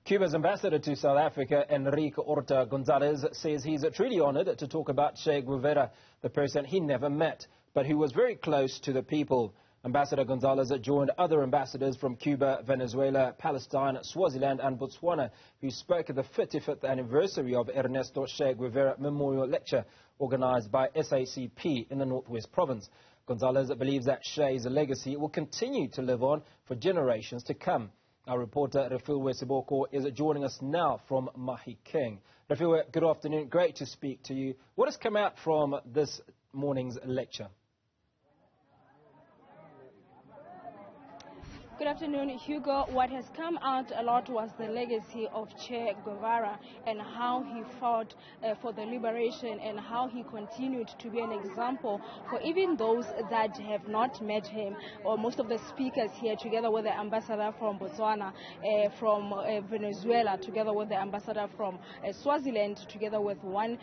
Cuba's ambassador to South Africa, Enrique Orta Gonzalez, says he's truly honored to talk about Che Guevara, the person he never met, but who was very close to the people. Ambassador Gonzalez joined other ambassadors from Cuba, Venezuela, Palestine, Swaziland and Botswana, who spoke at the 55th anniversary of Ernesto Che Guevara Memorial Lecture, organized by SACP in the Northwest Province. Gonzalez believes that Che's legacy will continue to live on for generations to come. Our reporter, Refiloe Seboko, is joining us now from Mahikeng. Refiloe, good afternoon. Great to speak to you. What has come out from this morning's lecture? Good afternoon, Hugo. What has come out a lot was the legacy of Che Guevara and how he fought for the liberation and how he continued to be an example for even those that have not met him, or most of the speakers here, together with the ambassador from Botswana, from Venezuela, together with the ambassador from Swaziland, together with one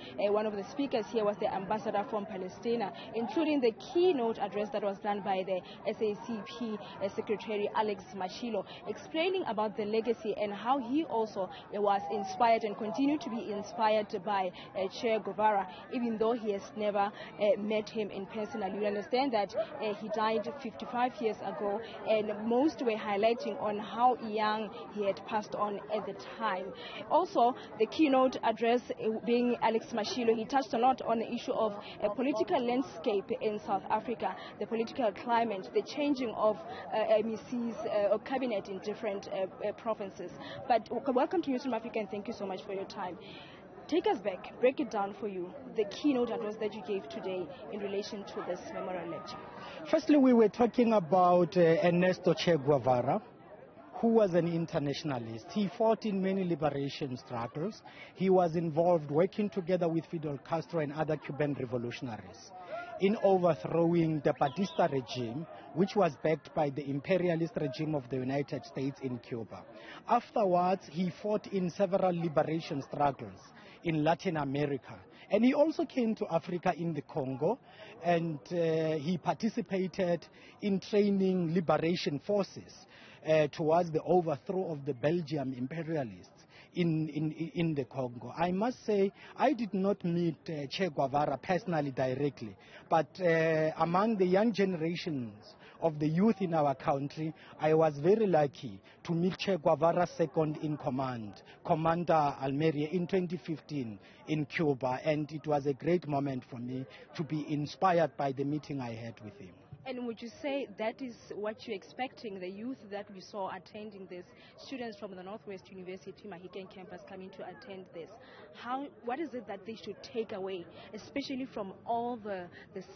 of the speakers here was the ambassador from Palestine, including the keynote address that was done by the SACP Secretary Alex Mashilo, explaining about the legacy and how he also was inspired and continued to be inspired by Che Guevara, even though he has never met him in person. You understand that he died 55 years ago, and most were highlighting on how young he had passed on at the time. Also, the keynote address being Alex Mashilo, he touched a lot on the issue of a political landscape in South Africa, the political climate, the changing of MECs or cabinet in different provinces. But welcome to Newzroom Afrika and thank you so much for your time. Take us back, break it down for you, the keynote address that you gave today in relation to this memorial lecture. Firstly, we were talking about Ernesto Che Guevara, who was an internationalist. He fought in many liberation struggles. He was involved working together with Fidel Castro and other Cuban revolutionaries in overthrowing the Batista regime, which was backed by the imperialist regime of the United States in Cuba. Afterwards, he fought in several liberation struggles in Latin America. And he also came to Africa in the Congo, and he participated in training liberation forces towards the overthrow of the Belgian imperialists in the Congo. I must say, I did not meet Che Guevara personally directly, but among the young generations of the youth in our country, I was very lucky to meet Che Guevara's second in command, Commander Almeria, in 2015 in Cuba, and it was a great moment for me to be inspired by the meeting I had with him. And would you say that is what you're expecting, the youth that we saw attending this, students from the Northwest University Mahikeng campus coming to attend this? What is it that they should take away, especially from all the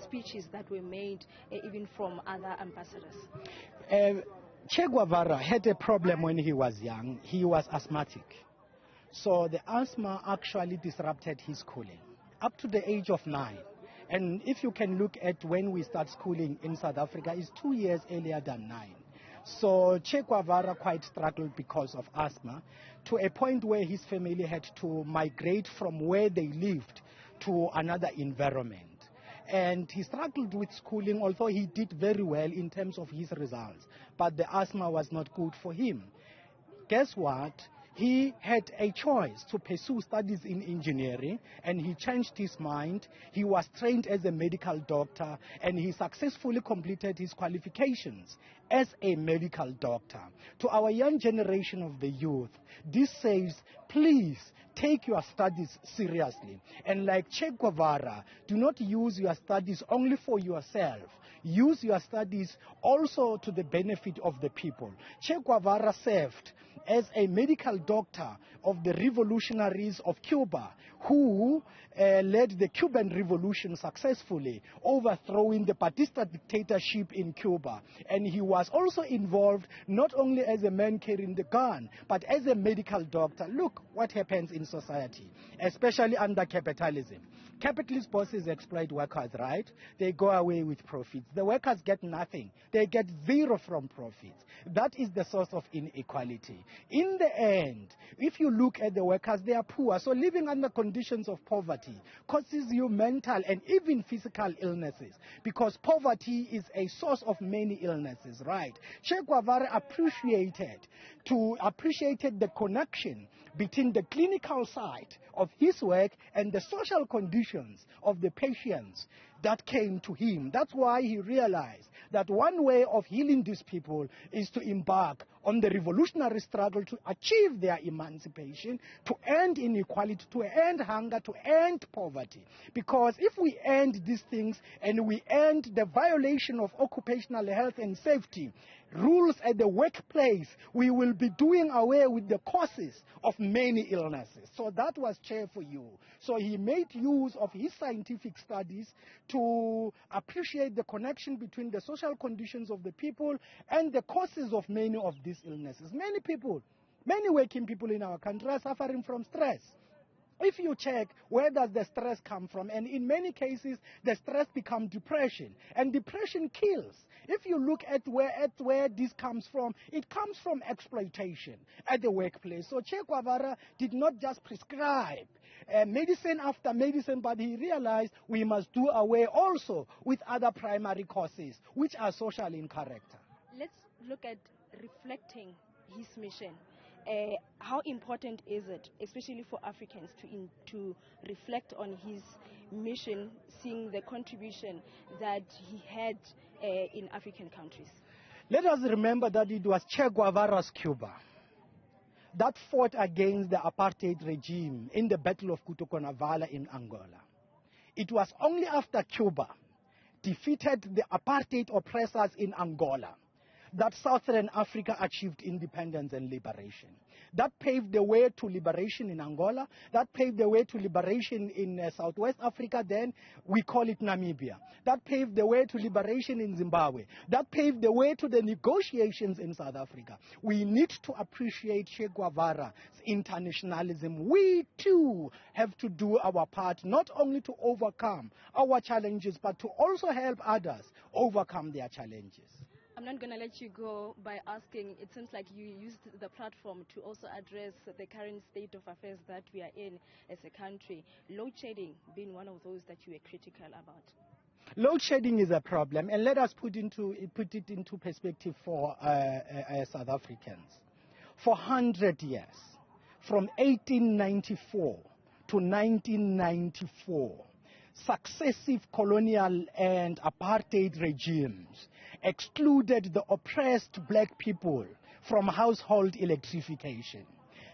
speeches that were made, even from other ambassadors? Che Guevara had a problem when he was young. He was asthmatic. So the asthma actually disrupted his schooling up to the age of 9. And if you can look at when we start schooling in South Africa, it's 2 years earlier than 9. So Che Guevara quite struggled because of asthma, to a point where his family had to migrate from where they lived to another environment. And he struggled with schooling, although he did very well in terms of his results. But the asthma was not good for him. Guess what? He had a choice to pursue studies in engineering, and he changed his mind. He was trained as a medical doctor, and he successfully completed his qualifications as a medical doctor. To our young generation of the youth, this says, please take your studies seriously. And like Che Guevara, do not use your studies only for yourself. Use your studies also to the benefit of the people. Che Guevara served as a medical doctor of the revolutionaries of Cuba, who led the Cuban Revolution successfully, overthrowing the Batista dictatorship in Cuba. And he was also involved not only as a man carrying the gun, but as a medical doctor. Look what happens in society, especially under capitalism. Capitalist bosses exploit workers, right? They go away with profits. The workers get nothing. They get zero from profits. That is the source of inequality. In the end, if you look at the workers, they are poor. So living under conditions of poverty causes you mental and even physical illnesses, because poverty is a source of many illnesses, right? Che Guevara appreciated the connection between the clinical side of his work and the social conditions of the patients that came to him. That's why he realized that one way of healing these people is to embark on the revolutionary struggle to achieve their emancipation, to end inequality, to end hunger, to end poverty. Because if we end these things and we end the violation of occupational health and safety rules at the workplace, we will be doing away with the causes of many illnesses. So that was Che for you. So he made use of his scientific studies to appreciate the connection between the social conditions of the people and the causes of many of these illnesses. Many people, many working people in our country are suffering from stress. If you check, where does the stress come from? And in many cases, the stress becomes depression. And depression kills. If you look at where this comes from, it comes from exploitation at the workplace. So Che Guevara did not just prescribe medicine after medicine, but he realized we must do away also with other primary causes, which are social in character. Let's look at reflecting his mission. How important is it, especially for Africans, to reflect on his mission, seeing the contribution that he had in African countries? Let us remember that it was Che Guevara's Cuba that fought against the apartheid regime in the Battle of Cutoconavala in Angola. It was only after Cuba defeated the apartheid oppressors in Angola that Southern Africa achieved independence and liberation. That paved the way to liberation in Angola. That paved the way to liberation in Southwest Africa, then we call it Namibia. That paved the way to liberation in Zimbabwe. That paved the way to the negotiations in South Africa. We need to appreciate Che Guevara's internationalism. We too have to do our part, not only to overcome our challenges, but to also help others overcome their challenges. I'm not going to let you go by asking, it seems like you used the platform to also address the current state of affairs that we are in as a country, load shedding being one of those that you were critical about. Load shedding is a problem, and let us put it into perspective for South Africans. For 100 years, from 1894 to 1994, successive colonial and apartheid regimes excluded the oppressed black people from household electrification.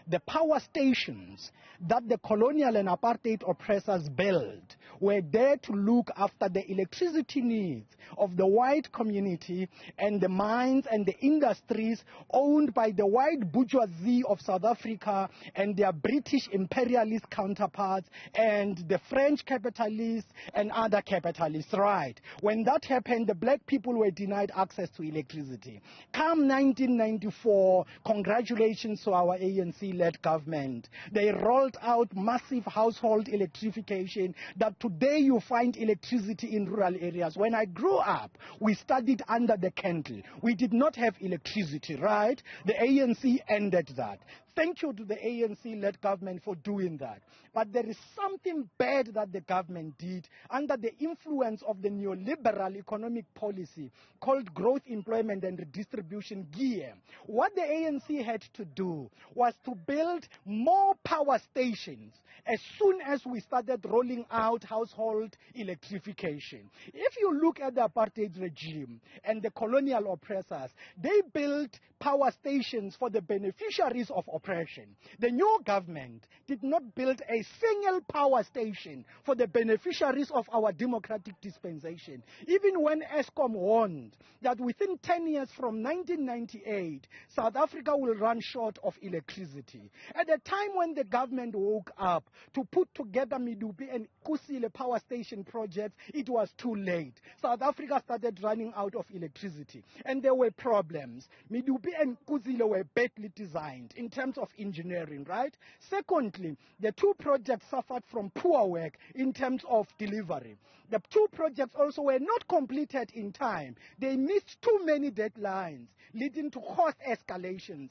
The power stations that the colonial and apartheid oppressors built were there to look after the electricity needs of the white community and the mines and the industries owned by the white bourgeoisie of South Africa and their British imperialist counterparts and the French capitalists and other capitalists, right? When that happened, the black people were denied access to electricity. Come 1994, congratulations to our ANC-led government. They rolled out massive household electrification that today you find electricity in rural areas. When I grew up, we studied under the candle. We did not have electricity, right? The ANC ended that. Thank you to the ANC-led government for doing that. But there is something bad that the government did under the influence of the neoliberal economic policy called growth, employment and redistribution gear. What the ANC had to do was to build more power stations as soon as we started rolling out household electrification. If you look at the apartheid regime and the colonial oppressors, they built power stations for the beneficiaries of oppression. The new government did not build a single power station for the beneficiaries of our democratic dispensation. Even when ESCOM warned that within 10 years from 1998, South Africa will run short of electricity. At the time when the government woke up to put together Medupi and Kusile power station projects, it was too late. South Africa started running out of electricity. And there were problems. Medupi and Kusile were badly designed in terms terms of engineering, right? Secondly, the two projects suffered from poor work in terms of delivery. The two projects also were not completed in time. They missed too many deadlines, leading to cost escalations,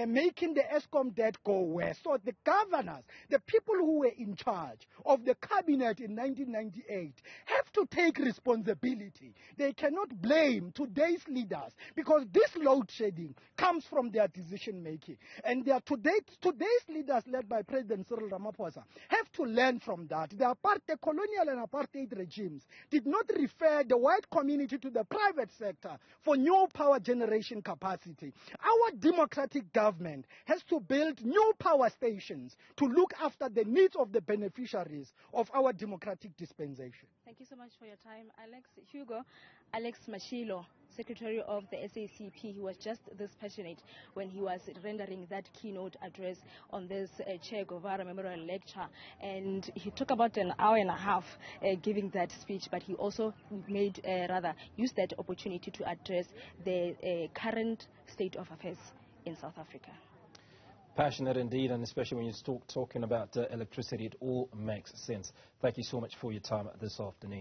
making the ESCOM debt go worse. So the governors, the people who were in charge of the cabinet in 1998, have to take responsibility. They cannot blame today's leaders because this load shedding comes from their decision making. And today's leaders, led by President Cyril Ramaphosa, have to learn from that. The colonial and apartheid regimes did not refer the white community to the private sector for new power generation capacity. Our democratic government has to build new power stations to look after the needs of the beneficiaries of our democratic dispensation. Thank you so much for your time, Alex Mashilo, Secretary of the SACP. He was just this passionate when he was rendering that keynote address on this Che Guevara Memorial Lecture. And he took about an hour and a half giving that speech, but he also used that opportunity to address the current state of affairs in South Africa. Passionate indeed, and especially when you're talking about electricity, it all makes sense. Thank you so much for your time this afternoon.